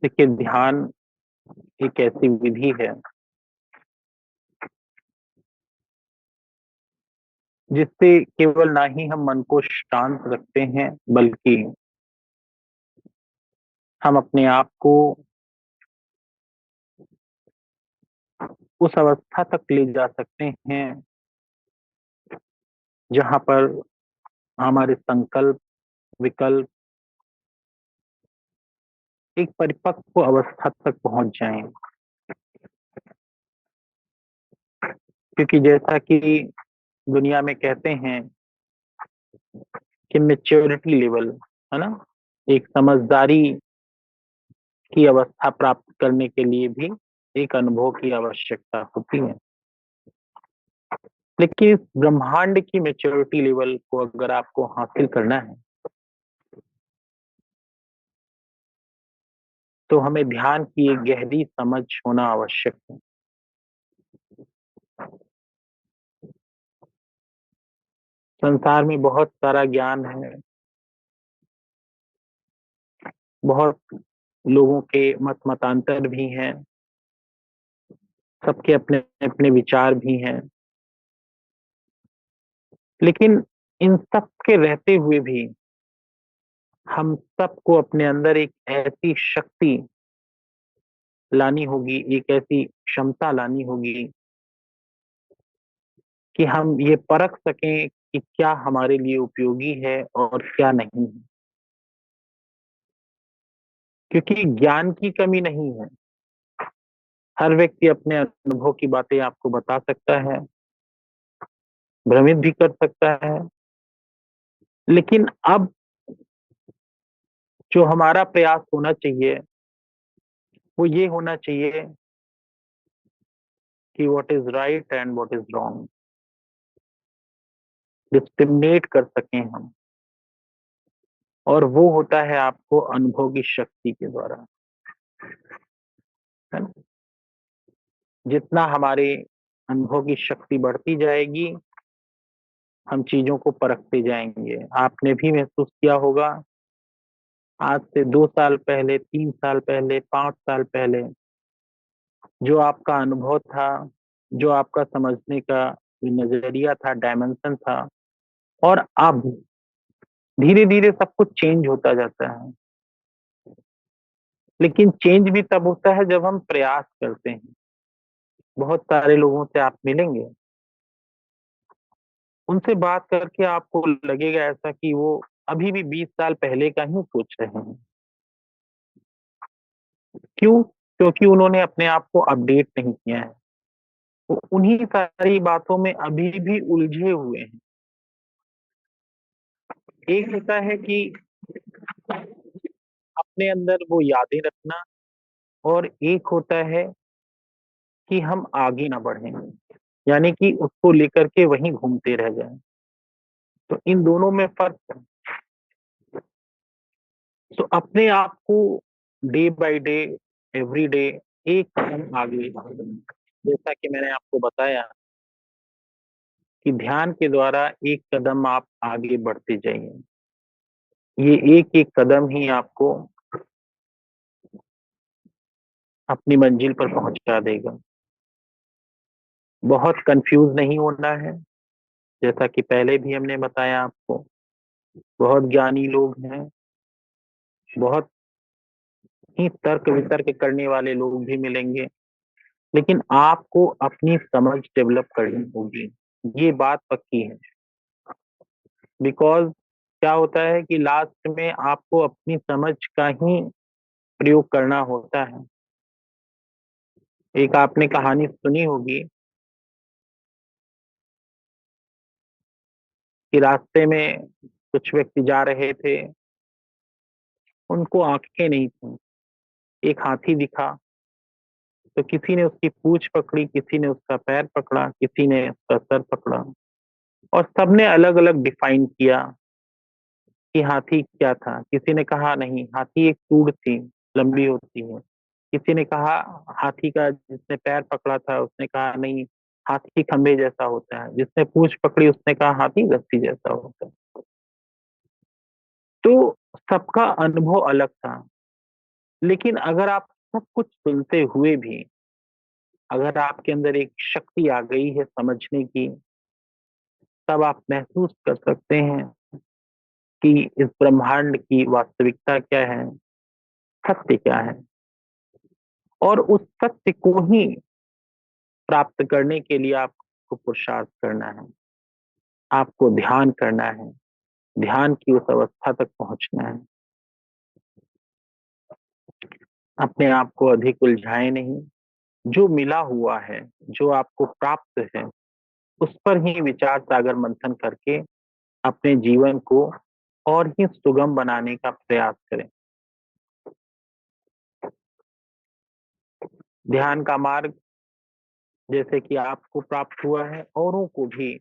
देखिए, ध्यान एक ऐसी विधि है जिससे केवल ना ही हम मन को शांत रखते हैं, बल्कि हम अपने आप को उस अवस्था तक ले जा सकते हैं जहां पर हमारे संकल्प, विकल्प एक परिपक्व अवस्था तक पहुंच जाएं। क्योंकि जैसा कि दुनिया में कहते हैं कि मेच्योरिटी लेवल, है ना, एक समझदारी की अवस्था प्राप्त करने के लिए भी एक अनुभव की आवश्यकता होती है। लेकिन इस ब्रह्मांड की मेच्योरिटी लेवल को अगर आपको हासिल करना है, तो हमें ध्यान की एक गहरी समझ होना आवश्यक है। संसार में बहुत सारा ज्ञान है, बहुत लोगों के मत मतांतर भी हैं, सबके अपने अपने विचार भी हैं। लेकिन इन सब के रहते हुए भी हम सबको अपने अंदर एक ऐसी शक्ति लानी होगी, एक ऐसी क्षमता लानी होगी कि हम ये परख सकें कि क्या हमारे लिए उपयोगी है और क्या नहीं है। क्योंकि ज्ञान की कमी नहीं है, हर व्यक्ति अपने अनुभव की बातें आपको बता सकता है, भ्रमित भी कर सकता है। लेकिन अब जो हमारा प्रयास होना चाहिए वो ये होना चाहिए कि what is right and what is wrong discriminate कर सकें हम। और वो होता है आपको अनुभव की शक्ति के द्वारा, है ना। जितना हमारे अनुभव की शक्ति बढ़ती जाएगी, हम चीजों को परखते जाएंगे। आपने भी महसूस किया होगा, आज से 2 साल पहले, 3 साल पहले, 5 साल पहले जो आपका अनुभव था, जो आपका समझने का नजरिया था, डायमेंशन था, और अब धीरे धीरे सब कुछ चेंज होता जाता है। लेकिन चेंज भी तब होता है जब हम प्रयास करते हैं। बहुत सारे लोगों से आप मिलेंगे, उनसे बात करके आपको लगेगा ऐसा कि वो अभी भी 20 साल पहले का ही सोच रहे हैं। क्यों? क्योंकि उन्होंने अपने आप को अपडेट नहीं किया है, वो उन्हीं सारी बातों में अभी भी उलझे हुए हैं। एक होता है कि अपने अंदर वो यादें रखना, और एक होता है कि हम आगे ना बढ़ें, यानी कि उसको लेकर के वहीं घूमते रह जाएं। तो इन दोनों में फर्क है। तो अपने आप को day by day, every day एक कदम आगे, जैसा कि मैंने आपको बताया कि ध्यान के द्वारा एक कदम आप आगे बढ़ते जाइए। ये एक एक कदम ही आपको अपनी मंजिल पर पहुंचा देगा। बहुत कंफ्यूज नहीं होना है, जैसा कि पहले भी हमने बताया आपको। बहुत ज्ञानी लोग हैं, बहुत ही तर्क वितर्क करने वाले लोग भी मिलेंगे, लेकिन आपको अपनी समझ डेवलप करनी होगी। ये बात पक्की है। बिकॉज क्या होता है कि लास्ट में आपको अपनी समझ का ही प्रयोग करना होता है। एक आपने कहानी सुनी होगी कि रास्ते में कुछ व्यक्ति जा रहे थे, उनको आंखें नहीं थी। एक हाथी दिखा, तो किसी ने उसकी पूंछ पकड़ी, किसी ने उसका पैर पकड़ा, किसी ने उसका सर पकड़ा, और सबने अलग अलग डिफाइन किया कि हाथी क्या था। किसी ने कहा नहीं, हाथी एक सूंड थी, लंबी होती है। किसी ने कहा हाथी का, जिसने पैर पकड़ा था उसने कहा नहीं, हाथी खंबे जैसा होता है। जिसने पूंछ पकड़ी उसने कहा हाथी रस्सी जैसा होता है। तो सबका अनुभव अलग था। लेकिन अगर आप सब कुछ सुनते हुए भी अगर आपके अंदर एक शक्ति आ गई है समझने की, तब आप महसूस कर सकते हैं कि इस ब्रह्मांड की वास्तविकता क्या है, सत्य क्या है। और उस सत्य को ही प्राप्त करने के लिए आपको पुरुषार्थ करना है, आपको ध्यान करना है, ध्यान की उस अवस्था तक पहुंचना है। अपने आप को अधिक उलझाए नहीं, जो मिला हुआ है, जो आपको प्राप्त है, उस पर ही विचार सागर मंथन करके अपने जीवन को और ही सुगम बनाने का प्रयास करें। ध्यान का मार्ग जैसे कि आपको प्राप्त हुआ है, औरों को भी